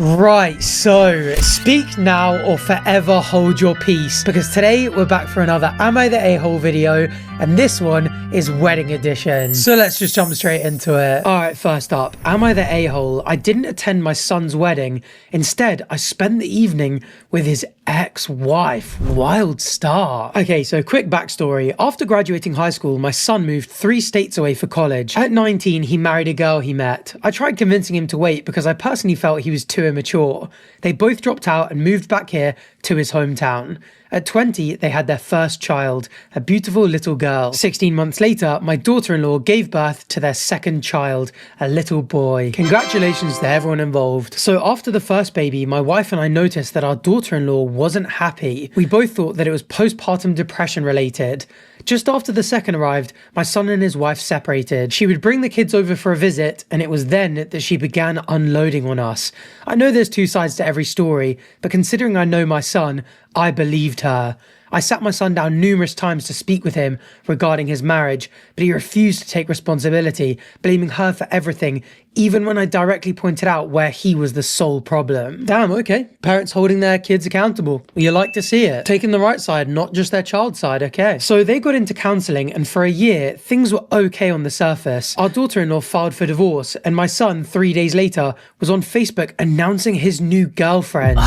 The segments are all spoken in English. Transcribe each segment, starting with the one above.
Right, so speak now or forever hold your peace, because today we're back for another Am I the A-hole video, and this one is wedding edition. So let's just jump straight into it. Alright, first up, am I the a-hole? I didn't attend my son's wedding. Instead, I spent the evening with his ex-wife. Wild start. Okay, so quick backstory. After graduating high school, my son moved 3 states away for college. At 19, he married a girl he met. I tried convincing him to wait because I personally felt he was too immature. They both dropped out and moved back here to his hometown. At 20, they had their first child, a beautiful little girl. 16 months later, my daughter-in-law gave birth to their second child, a little boy. Congratulations to everyone involved. So after the first baby, my wife and I noticed that our daughter-in-law wasn't happy. We both thought that it was postpartum depression related. Just after the second arrived, my son and his wife separated. She would bring the kids over for a visit, and it was then that she began unloading on us. I know there's 2 sides to every story, but considering I know my son, I believed her. I sat my son down numerous times to speak with him regarding his marriage, but he refused to take responsibility, blaming her for everything, even when I directly pointed out where he was the sole problem. Damn, okay. Parents holding their kids accountable. You like to see it. Taking the right side, not just their child's side, okay. So they got into counselling, and for a year, things were okay on the surface. Our daughter-in-law filed for divorce, and my son, 3 days later, was on Facebook announcing his new girlfriend.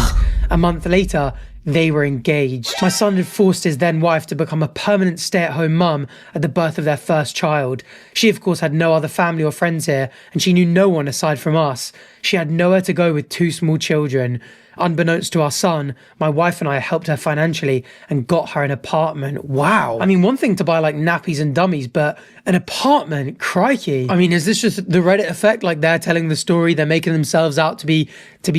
A month later, they were engaged. My son had forced his then wife to become a permanent stay-at-home mum at the birth of their first child. She of course had no other family or friends here, and she knew no one aside from us. She had nowhere to go with 2 small children. Unbeknownst to our son, my wife and I helped her financially and got her an apartment. Wow. I mean, one thing to buy like nappies and dummies, but an apartment, crikey. I mean, is this just the Reddit effect? Like they're telling the story, they're making themselves out to be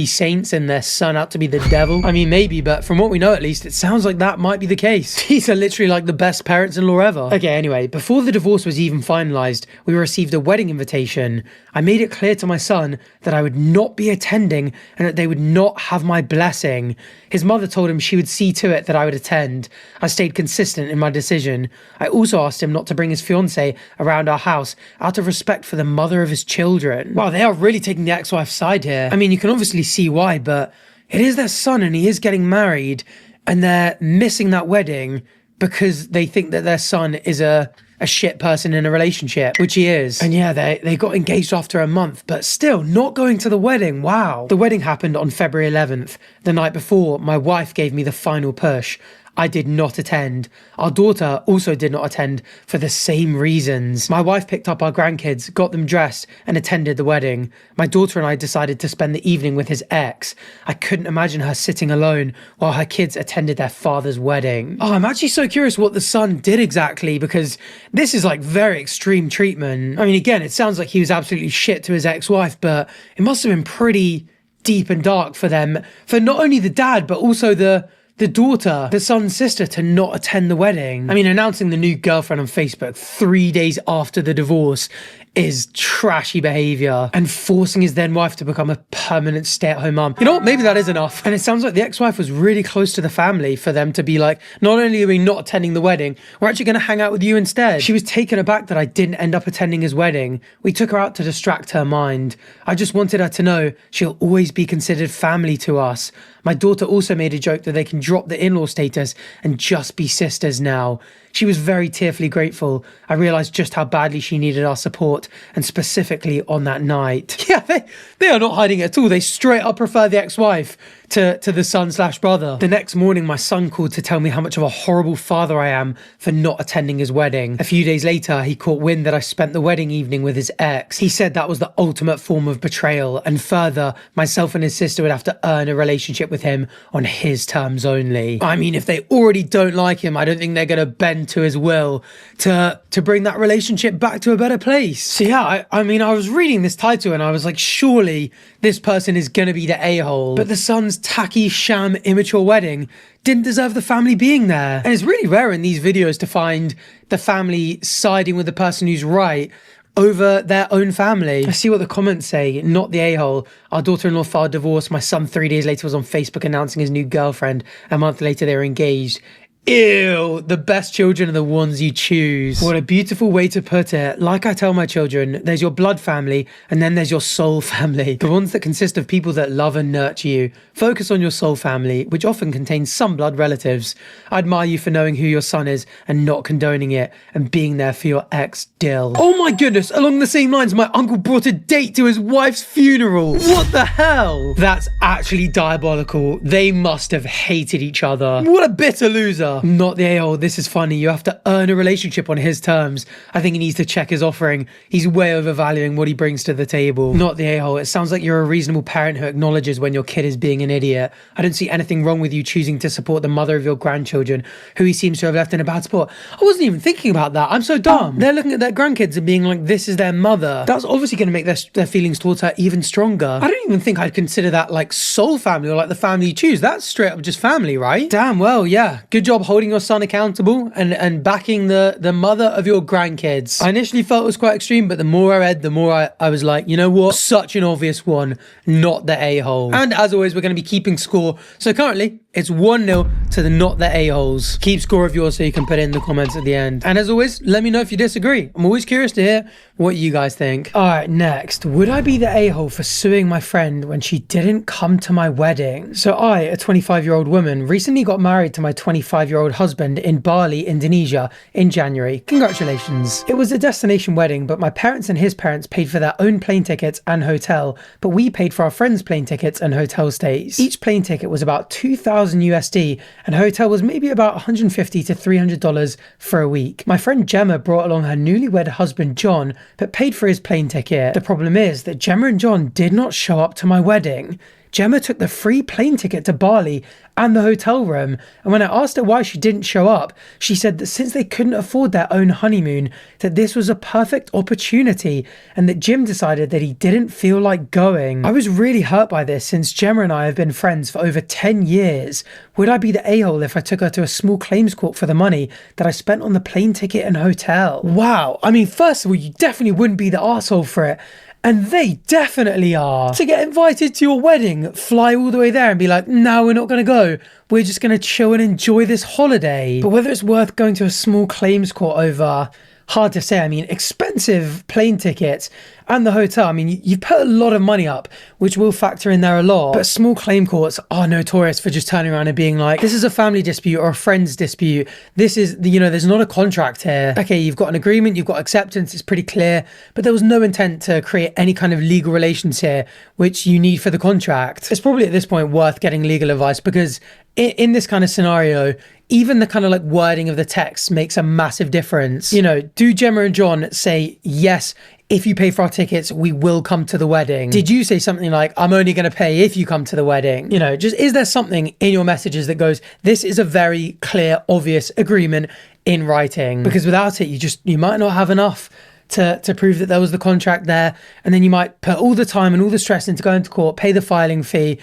saints and their son out to be the devil? I mean, maybe, but from what we know at least, it sounds like that might be the case. These are literally like the best parents-in-law ever. Okay, anyway, before the divorce was even finalized, we received a wedding invitation. I made it clear to my son that I would not be attending and that they would not have my blessing. His mother told him she would see to it that I would attend. I stayed consistent in my decision. I also asked him not to bring his fiancée around our house out of respect for the mother of his children. Wow, they are really taking the ex-wife's side here. I mean, you can obviously see why, but it is their son and he is getting married, and they're missing that wedding because they think that their son is a shit person in a relationship, which he is. And yeah, they got engaged after a month, but still not going to the wedding. Wow. The wedding happened on February 11th. The night before, my wife gave me the final push. I did not attend. Our daughter also did not attend for the same reasons. My wife picked up our grandkids, got them dressed, and attended the wedding. My daughter and I decided to spend the evening with his ex. I couldn't imagine her sitting alone while her kids attended their father's wedding. Oh, I'm actually so curious what the son did exactly, because this is like very extreme treatment. I mean, again, it sounds like he was absolutely shit to his ex-wife, but it must have been pretty deep and dark for them, for not only the dad, but also the daughter, the son's sister, to not attend the wedding. I mean, announcing the new girlfriend on Facebook 3 days after the divorce is trashy behavior, and forcing his then wife to become a permanent stay-at-home mum. You know what? Maybe that is enough. And it sounds like the ex-wife was really close to the family for them to be like, not only are we not attending the wedding, we're actually going to hang out with you instead. She was taken aback that I didn't end up attending his wedding. We took her out to distract her mind. I just wanted her to know she'll always be considered family to us. My daughter also made a joke that they can drop the in-law status and just be sisters now. She was very tearfully grateful. I realized just how badly she needed our support, and specifically on that night. Yeah, they are not hiding it at all. They straight up prefer the ex-wife to the son/brother. The next morning, my son called to tell me how much of a horrible father I am for not attending his wedding. A few days later, he caught wind that I spent the wedding evening with his ex. He said that was the ultimate form of betrayal, and further, myself and his sister would have to earn a relationship with him on his terms only. I mean, if they already don't like him, I don't think they're going to bend to his will to bring that relationship back to a better place. So yeah, I mean, I was reading this title and I was like, surely this person is going to be the a-hole. But the son's tacky, sham, immature wedding didn't deserve the family being there. And it's really rare in these videos to find the family siding with the person who's right over their own family. I see what the comments say. Not the a-hole. Our daughter-in-law filed divorce. My son 3 days later was on Facebook announcing his new girlfriend. A month later they were engaged. Ew, the best children are the ones you choose. What a beautiful way to put it. Like I tell my children, there's your blood family and then there's your soul family. The ones that consist of people that love and nurture you. Focus on your soul family, which often contains some blood relatives. I admire you for knowing who your son is and not condoning it and being there for your ex-Dill. Oh my goodness, along the same lines, my uncle brought a date to his wife's funeral. What the hell? That's actually diabolical. They must have hated each other. What a bitter loser. Not the a-hole, this is funny. You have to earn a relationship on his terms. I think he needs to check his offering. He's way overvaluing what he brings to the table. Not the a-hole, it sounds like you're a reasonable parent who acknowledges when your kid is being an idiot. I don't see anything wrong with you choosing to support the mother of your grandchildren, who he seems to have left in a bad spot. I wasn't even thinking about that. I'm so dumb. They're looking at their grandkids and being like, this is their mother. That's obviously going to make their feelings towards her even stronger. I don't even think I'd consider that like soul family or like the family you choose. That's straight up just family, right? Damn, well, yeah. Good job holding your son accountable and backing the mother of your grandkids. I initially felt it was quite extreme, but the more I read, the more I was like, you know what? Such an obvious one, not the a-hole. And as always, we're going to be keeping score. So currently, it's 1-0 to the not the a-holes. Keep score of yours so you can put it in the comments at the end. And as always, let me know if you disagree. I'm always curious to hear what you guys think. All right, next. Would I be the a-hole for suing my friend when she didn't come to my wedding? So I, a 25-year-old woman, recently got married to my 25-year-old husband in Bali, Indonesia in January. Congratulations. It was a destination wedding, but my parents and his parents paid for their own plane tickets and hotel, but we paid for our friends' plane tickets and hotel stays. Each plane ticket was about $2,000 USD and hotel was maybe about $150 to $300 for a week. My friend Gemma brought along her newlywed husband John, but paid for his plane ticket. The problem is that Gemma and John did not show up to my wedding. Gemma took the free plane ticket to Bali and the hotel room, and when I asked her why she didn't show up, she said that since they couldn't afford their own honeymoon, that this was a perfect opportunity, and that Jim decided that he didn't feel like going. I was really hurt by this since Gemma and I have been friends for over 10 years. Would I be the a-hole if I took her to a small claims court for the money that I spent on the plane ticket and hotel? Wow, I mean, first of all, you definitely wouldn't be the arsehole for it. And they definitely are. To get invited to your wedding, fly all the way there and be like, no, we're not going to go. We're just going to chill and enjoy this holiday. But whether it's worth going to a small claims court over, hard to say. I mean, expensive plane tickets and the hotel. I mean, you've put a lot of money up, which will factor in there a lot. But small claim courts are notorious for just turning around and being like, this is a family dispute or a friend's dispute. This is, you know, there's not a contract here. Okay, you've got an agreement, you've got acceptance, it's pretty clear, but there was no intent to create any kind of legal relations here, which you need for the contract. It's probably at this point worth getting legal advice because in this kind of scenario, even the kind of like wording of the text makes a massive difference. You know, do Gemma and John say, yes, if you pay for our tickets, we will come to the wedding? Did you say something like, I'm only going to pay if you come to the wedding? You know, just is there something in your messages that goes, this is a very clear, obvious agreement in writing? Because without it, you might not have enough to prove that there was the contract there. And then you might put all the time and all the stress into going to court, pay the filing fee,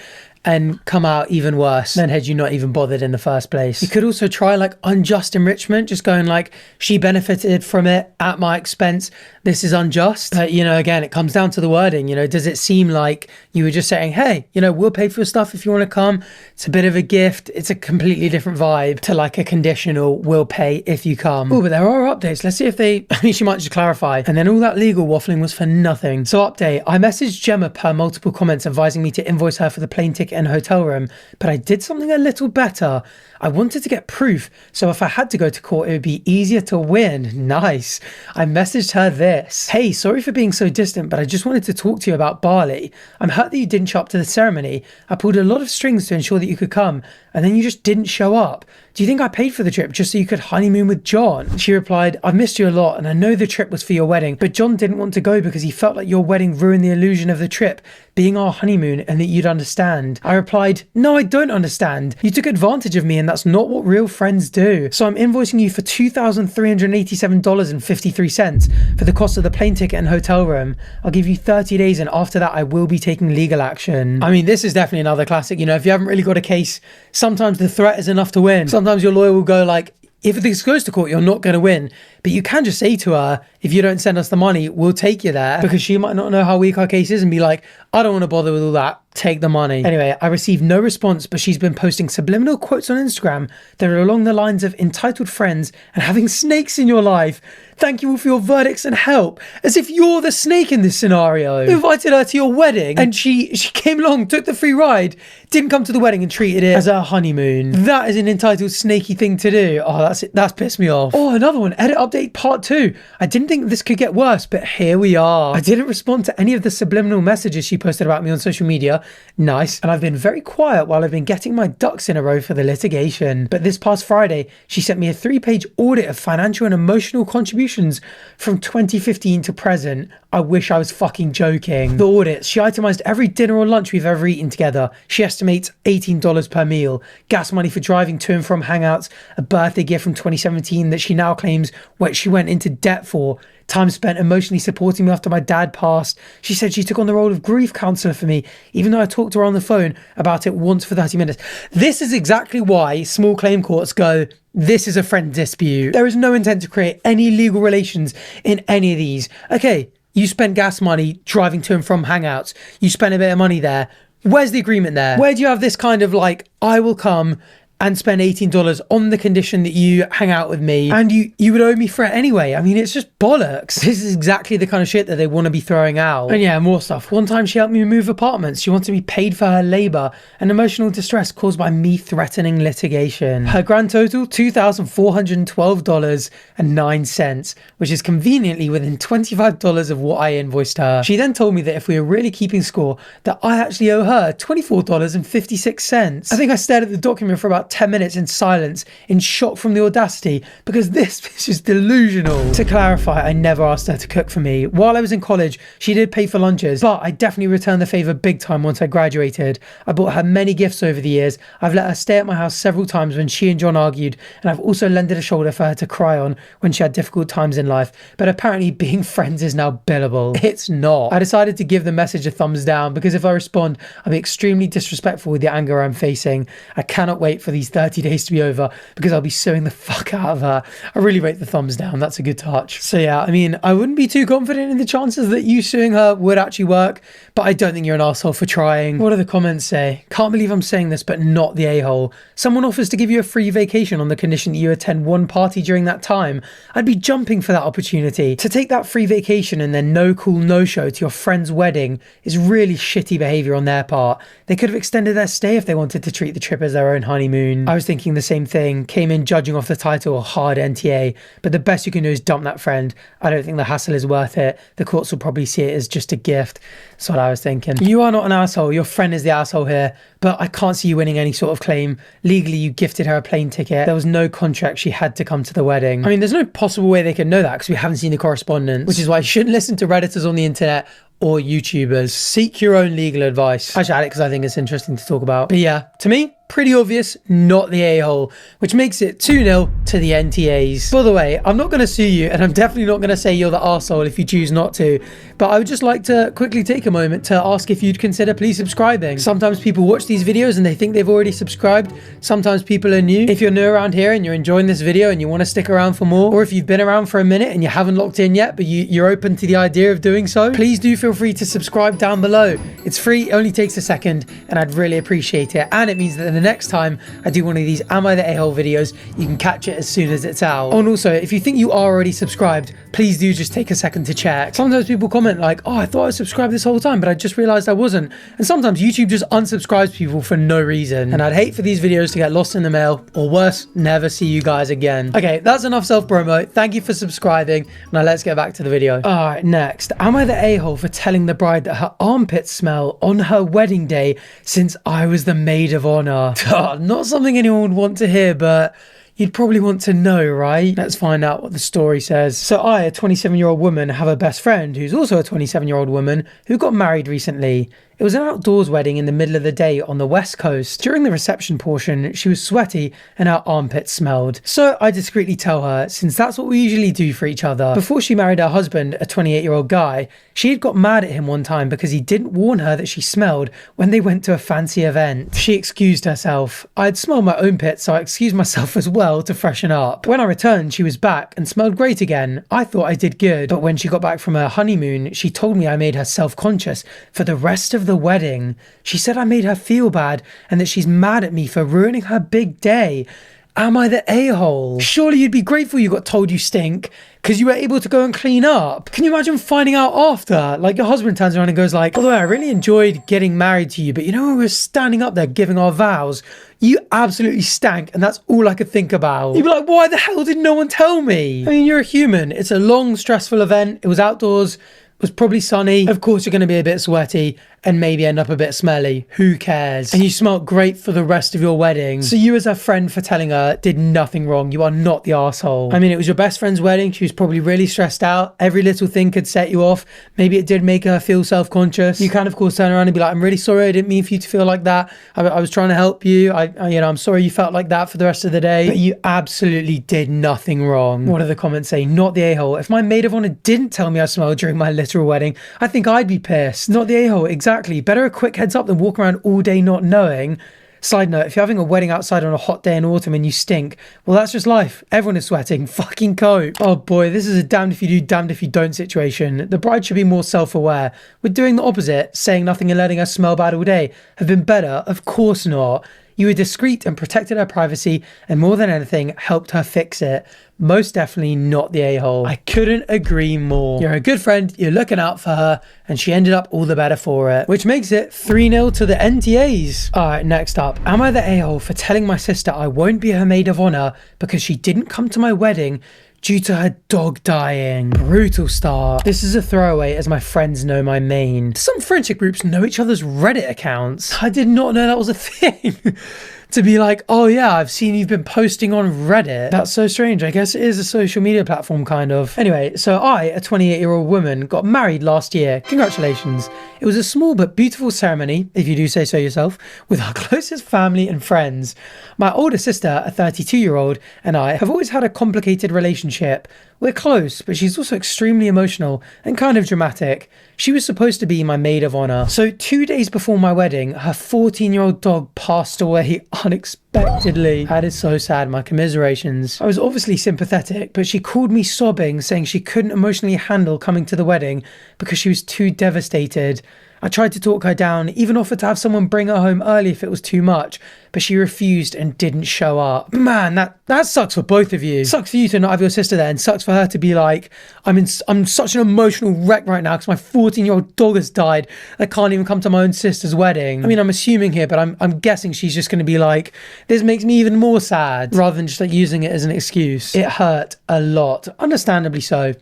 and come out even worse than had you not even bothered in the first place. You could also try like unjust enrichment, just going like, she benefited from it at my expense. This is unjust. But, you know, again, it comes down to the wording. You know, does it seem like you were just saying, hey, you know, we'll pay for your stuff if you want to come. It's a bit of a gift. It's a completely different vibe to like a conditional, we'll pay if you come. Oh, but there are updates. Let's see if I mean, she might just clarify. And then all that legal waffling was for nothing. So update, I messaged Gemma per multiple comments advising me to invoice her for the plane ticket and hotel room, but I did something a little better. I wanted to get proof, so if I had to go to court, it would be easier to win. Nice. I messaged her this. Hey, sorry for being so distant, but I just wanted to talk to you about Bali. I'm hurt that you didn't show up to the ceremony. I pulled a lot of strings to ensure that you could come, and then you just didn't show up. Do you think I paid for the trip just so you could honeymoon with John? She replied, I've missed you a lot, and I know the trip was for your wedding, but John didn't want to go because he felt like your wedding ruined the illusion of the trip being our honeymoon and that you'd understand. I replied, no, I don't understand. You took advantage of me and that's not what real friends do. So I'm invoicing you for $2,387.53 for the cost of the plane ticket and hotel room. I'll give you 30 days and after that I will be taking legal action. I mean, this is definitely another classic. You know, if you haven't really got a case, sometimes the threat is enough to win. Sometimes your lawyer will go like, if this goes to court, you're not going to win. but you can just say to her, if you don't send us the money, we'll take you there, because she might not know how weak our case is and be like, I don't want to bother with all that. Take the money. Anyway, I received no response, but she's been posting subliminal quotes on Instagram that are along the lines of entitled friends and having snakes in your life. Thank you all for your verdicts and help. As if you're the snake in this scenario. You invited her to your wedding and she came along, took the free ride, didn't come to the wedding and treated it as a honeymoon. That is an entitled snaky thing to do. Oh, that's pissed me off. Oh, another one. Edit update part 2. I didn't think this could get worse, but here we are. I didn't respond to any of the subliminal messages she posted about me on social media. Nice. And I've been very quiet while I've been getting my ducks in a row for the litigation. But this past Friday, she sent me a 3-page audit of financial and emotional contributions from 2015 to present. I wish I was fucking joking. The audit, she itemized every dinner or lunch we've ever eaten together. She estimates $18 per meal, gas money for driving to and from hangouts, a birthday gift from 2017 that she now claims what she went into debt for, time spent emotionally supporting me after my dad passed. She said she took on the role of grief counselor for me, even though I talked to her on the phone about it once for 30 minutes. This is exactly why small claim courts go, this is a friend dispute. There is no intent to create any legal relations in any of these. Okay, you spent gas money driving to and from hangouts. You spent a bit of money there. Where's the agreement there? Where do you have this kind of like, I will come and spend $18 on the condition that you hang out with me and you would owe me for it anyway? I mean, it's just bollocks. This is exactly the kind of shit that they want to be throwing out. And yeah, more stuff. One time she helped me move apartments. She wants to be paid for her labor and emotional distress caused by me threatening litigation. Her grand total, $2,412.09, which is conveniently within $25 of what I invoiced her. She then told me that if we were really keeping score, that I actually owe her $24.56. I think I stared at the document for about 10 minutes in silence, in shock from the audacity, because this bitch is delusional. To clarify, I never asked her to cook for me. While I was in college, she did pay for lunches, but I definitely returned the favor big time once I graduated. I bought her many gifts over the years. I've let her stay at my house several times when she and John argued, and I've also lended a shoulder for her to cry on when she had difficult times in life. But apparently being friends is now billable. It's not. I decided to give the message a thumbs down, because if I respond, I'll be extremely disrespectful with the anger I'm facing. I cannot wait for these 30 days to be over, because I'll be suing the fuck out of her. I really rate the thumbs down. That's a good touch. So yeah, I mean, I wouldn't be too confident in the chances that you suing her would actually work, but I don't think you're an asshole for trying. What do the comments say? Can't believe I'm saying this, but not the a-hole. Someone offers to give you a free vacation on the condition that you attend one party during that time. I'd be jumping for that opportunity. To take that free vacation and then no call, no show to your friend's wedding is really shitty behavior on their part. They could have extended their stay if they wanted to treat the trip as their own honeymoon. I was thinking the same thing. Came in judging off the title, hard NTA, but the best you can do is dump that friend. I don't think the hassle is worth it. The courts will probably see it as just a gift. That's what I was thinking. You are not an asshole. Your friend is the asshole here, but I can't see you winning any sort of claim. Legally, you gifted her a plane ticket. There was no contract. She had to come to the wedding. I mean, there's no possible way they could know that because we haven't seen the correspondence, which is why you shouldn't listen to Redditors on the internet or YouTubers. Seek your own legal advice. I should add it because I think it's interesting to talk about. But yeah, to me, pretty obvious, not the a-hole, which makes it 2-0 to the NTAs. By the way, I'm not going to sue you, and I'm definitely not going to say you're the arsehole if you choose not to, but I would just like to quickly take a moment to ask if you'd consider please subscribing. Sometimes people watch these videos and they think they've already subscribed. Sometimes people are new. If you're new around here and you're enjoying this video and you want to stick around for more, or if you've been around for a minute and you haven't locked in yet, but you're open to the idea of doing so, please do feel free to subscribe down below. It's free, it only takes a second, and I'd really appreciate it. And it means that the next time I do one of these Am I the A-hole videos, you can catch it as soon as it's out. And also, if you think you are already subscribed, please do just take a second to check. Sometimes people comment like, oh, I thought I was subscribed this whole time, but I just realized I wasn't. And sometimes YouTube just unsubscribes people for no reason. And I'd hate for these videos to get lost in the mail, or worse, never see you guys again. Okay, that's enough self-promo. Thank you for subscribing. Now let's get back to the video. All right, next. Am I the a-hole for telling the bride that her armpits smell on her wedding day since I was the maid of honor? Not something anyone would want to hear, but you'd probably want to know, right? Let's find out what the story says. So I, a 27-year-old woman, have a best friend who's also a 27-year-old woman who got married recently. It was an outdoors wedding in the middle of the day on the west coast. During the reception portion, she was sweaty and her armpits smelled. So I discreetly tell her, since that's what we usually do for each other. Before she married her husband, a 28-year-old guy, she had got mad at him one time because he didn't warn her that she smelled when they went to a fancy event. She excused herself. I had smelled my own pits, so I excused myself as well to freshen up. When I returned, she was back and smelled great again. I thought I did good, but when she got back from her honeymoon, she told me I made her self-conscious for the rest of the wedding. She said I made her feel bad and that she's mad at me for ruining her big day. Am I the a-hole? Surely you'd be grateful you got told you stink because you were able to go and clean up. Can you imagine finding out after? Like your husband turns around and goes like, by the way, I really enjoyed getting married to you, but you know when we were standing up there giving our vows, you absolutely stank and that's all I could think about. You'd be like, why the hell did no one tell me? I mean, you're a human. It's a long, stressful event. It was outdoors. It was probably sunny. Of course, you're going to be a bit sweaty and maybe end up a bit smelly. Who cares? And you smelled great for the rest of your wedding. So you as her friend for telling her did nothing wrong. You are not the asshole. I mean, it was your best friend's wedding. She was probably really stressed out. Every little thing could set you off. Maybe it did make her feel self-conscious. You can, of course, turn around and be like, I'm really sorry. I didn't mean for you to feel like that. I was trying to help you. I'm sorry you felt like that for the rest of the day. But you absolutely did nothing wrong. What do the comments say? Not the a-hole. If my maid of honor didn't tell me I smelled during my literal wedding, I think I'd be pissed. Not the a-hole. Exactly. Better a quick heads up than walk around all day not knowing. Side note, if you're having a wedding outside on a hot day in autumn and you stink, well, that's just life. Everyone is sweating. Fucking cope. Oh boy, this is a damned if you do, damned if you don't situation. The bride should be more self-aware. We're doing the opposite. Saying nothing and letting us smell bad all day have been better? Of course not. You were discreet and protected her privacy and more than anything helped her fix it. Most definitely not the a-hole. I couldn't agree more. You're a good friend, you're looking out for her, and she ended up all the better for it. Which makes it 3-0 to the NTAs. Alright, next up. Am I the a-hole for telling my sister I won't be her maid of honor because she didn't come to my wedding due to her dog dying? Brutal start. This is a throwaway as my friends know my main. Some friendship groups know each other's Reddit accounts. I did not know that was a thing. To be like, oh yeah, I've seen you've been posting on Reddit. That's so strange. I guess it is a social media platform kind of. Anyway, so I, a 28-year-old woman, got married last year. Congratulations. It was a small but beautiful ceremony, if you do say so yourself, with our closest family and friends. My older sister, a 32-year-old, and I have always had a complicated relationship. We're close, but she's also extremely emotional and kind of dramatic. She was supposed to be my maid of honor. So 2 days before my wedding, her 14-year-old dog passed away unexpectedly. That is so sad. My commiserations. I was obviously sympathetic, but she called me sobbing, saying she couldn't emotionally handle coming to the wedding because she was too devastated. I tried to talk her down, even offered to have someone bring her home early if it was too much, but she refused and didn't show up. Man, that sucks for both of you. Sucks for you to not have your sister there, and sucks for her to be like, I'm such an emotional wreck right now because my 14-year-old dog has died. I can't even come to my own sister's wedding. I mean, I'm assuming here, but I'm guessing she's just going to be like, this makes me even more sad, rather than just like using it as an excuse. It hurt a lot, understandably so.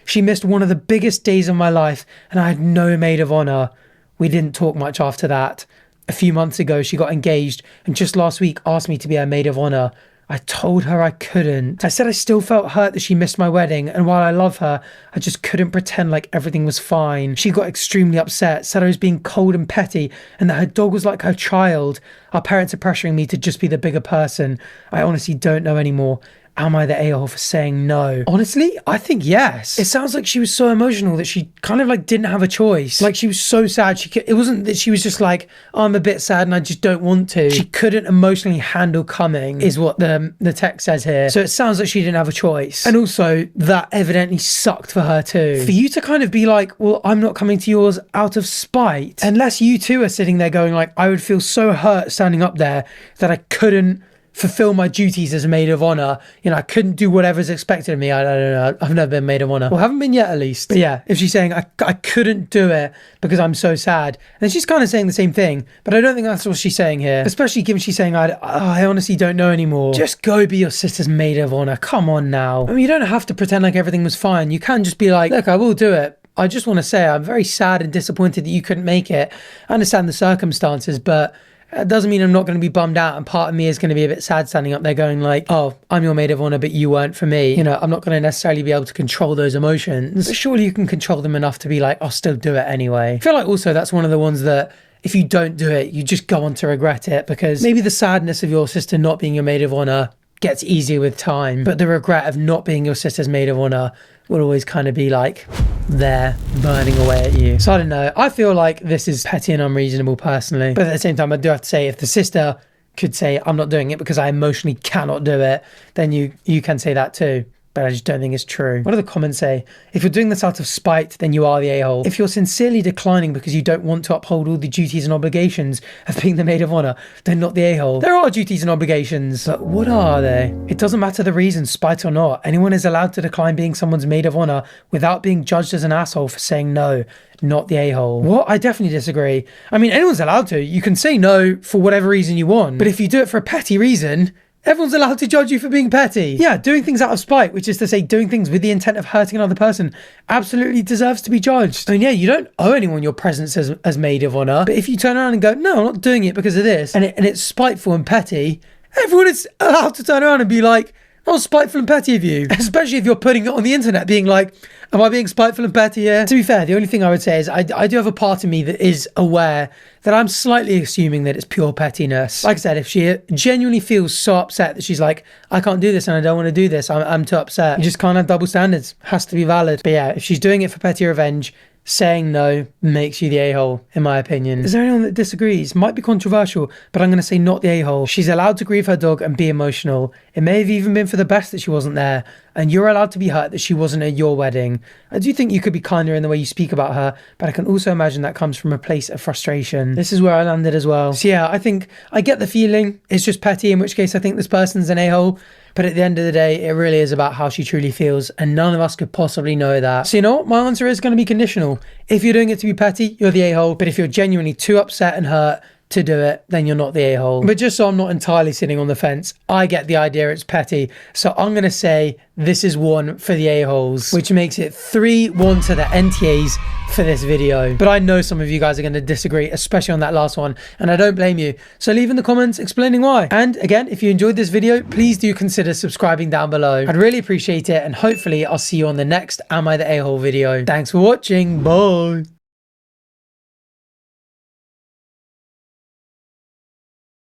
She missed one of the biggest days of my life, and I had no maid of honor. We didn't talk much after that. A few months ago, she got engaged and just last week asked me to be her maid of honor. I told her I couldn't. I said I still felt hurt that she missed my wedding, and while I love her, I just couldn't pretend like everything was fine. She got extremely upset, said I was being cold and petty, and that her dog was like her child. Our parents are pressuring me to just be the bigger person. I honestly don't know anymore. Am I the a-hole for saying no? Honestly, I think yes. It sounds like she was so emotional that she kind of like didn't have a choice. Like she was so sad. It wasn't that she was just like, oh, I'm a bit sad and I just don't want to. She couldn't emotionally handle coming is what the text says here. So it sounds like she didn't have a choice. And also that evidently sucked for her too. For you to kind of be like, well, I'm not coming to yours out of spite. Unless you two are sitting there going like, I would feel so hurt standing up there that I couldn't fulfill my duties as a maid of honor. You know, I couldn't do whatever's expected of me. I don't know. I've never been maid of honor. Well, haven't been yet at least. But yeah, if she's saying I couldn't do it because I'm so sad, then she's kind of saying the same thing. But I don't think that's what she's saying here. Especially given she's saying I honestly don't know anymore. Just go be your sister's maid of honor. Come on now. I mean, you don't have to pretend like everything was fine. You can just be like, look, I will do it. I just want to say I'm very sad and disappointed that you couldn't make it. I understand the circumstances, but It doesn't mean I'm not going to be bummed out, and part of me is going to be a bit sad standing up there going like, oh, I'm your maid of honor, but you weren't for me. You know, I'm not going to necessarily be able to control those emotions, but surely you can control them enough to be like, I'll still do it anyway. I feel like also that's one of the ones that if you don't do it, you just go on to regret it, because maybe the sadness of your sister not being your maid of honor gets easier with time, but the regret of not being your sister's maid of honor will always kind of be like there burning away at you. So I don't know, I feel like this is petty and unreasonable personally, but at the same time I do have to say, if the sister could say I'm not doing it because I emotionally cannot do it, then you can say that too. But I just don't think it's true. What do the comments say? If you're doing this out of spite, then you are the a-hole. If you're sincerely declining because you don't want to uphold all the duties and obligations of being the maid of honor, then not the a-hole. There are duties and obligations, but what are they? It doesn't matter the reason, spite or not. Anyone is allowed to decline being someone's maid of honor without being judged as an asshole for saying no, not the a-hole. What? I definitely disagree. I mean, anyone's allowed to. You can say no for whatever reason you want, but if you do it for a petty reason, everyone's allowed to judge you for being petty. Yeah, doing things out of spite, which is to say doing things with the intent of hurting another person, absolutely deserves to be judged. I mean, yeah, you don't owe anyone your presence as maid of honor, but if you turn around and go, no, I'm not doing it because of this, and it's spiteful and petty, everyone is allowed to turn around and be like, oh, spiteful and petty of you. Especially if you're putting it on the internet being like, am I being spiteful and petty here? To be fair, the only thing I would say is I do have a part of me that is aware that I'm slightly assuming that it's pure pettiness. Like I said, if she genuinely feels so upset that she's like, I can't do this and I don't want to do this, I'm too upset. You just can't have double standards. Has to be valid. But yeah, if she's doing it for petty revenge, saying no makes you the a-hole, in my opinion. Is there anyone that disagrees? Might be controversial, but I'm going to say not the a-hole. She's allowed to grieve her dog and be emotional. It may have even been for the best that she wasn't there, and you're allowed to be hurt that she wasn't at your wedding. I do think you could be kinder in the way you speak about her, but I can also imagine that comes from a place of frustration. This is where I landed as well. So yeah, I think I get the feeling it's just petty, in which case I think this person's an a-hole. But at the end of the day, it really is about how she truly feels, and none of us could possibly know that. So you know what? My answer is going to be conditional. If you're doing it to be petty, you're the a-hole. But if you're genuinely too upset and hurt to do it, then you're not the a-hole. But just so I'm not entirely sitting on the fence, I get the idea it's petty. So I'm going to say this is 1 for the a-holes, which makes it 3-1 to the NTAs for this video. But I know some of you guys are going to disagree, especially on that last one, and I don't blame you. So leave in the comments explaining why. And again, if you enjoyed this video, please do consider subscribing down below. I'd really appreciate it, and hopefully I'll see you on the next Am I the A-hole video. Thanks for watching. Bye.